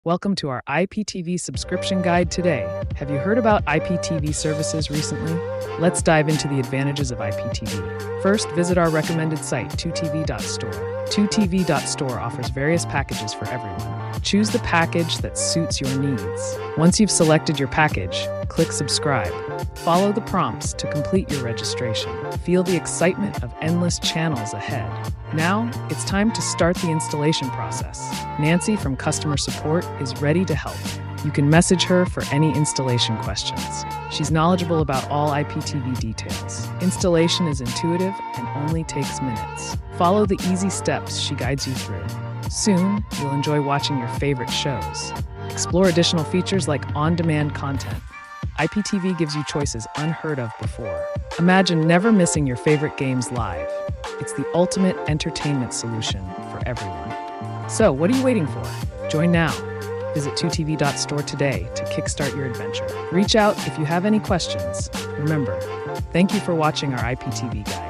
Welcome to our IPTV subscription guide today. Have you heard about IPTV services recently? Let's dive into the advantages of IPTV. First, visit our recommended site, 2tv.store. 2tv.store offers various packages for everyone. Choose the package that suits your needs. Once you've selected your package, click subscribe. Follow the prompts to complete your registration. Feel the excitement of endless channels ahead. Now, it's time to start the installation process. Nancy from customer support is ready to help. You can message her for any installation questions. She's knowledgeable about all IPTV details. Installation is intuitive and only takes minutes. Follow the easy steps she guides you through. Soon, you'll enjoy watching your favorite shows. Explore additional features like on-demand content. IPTV gives you choices unheard of before. Imagine never missing your favorite games live. It's the ultimate entertainment solution for everyone. So, what are you waiting for? Join now. Visit 2tv.store today to kickstart your adventure. Reach out if you have any questions. Remember, thank you for watching our IPTV guide.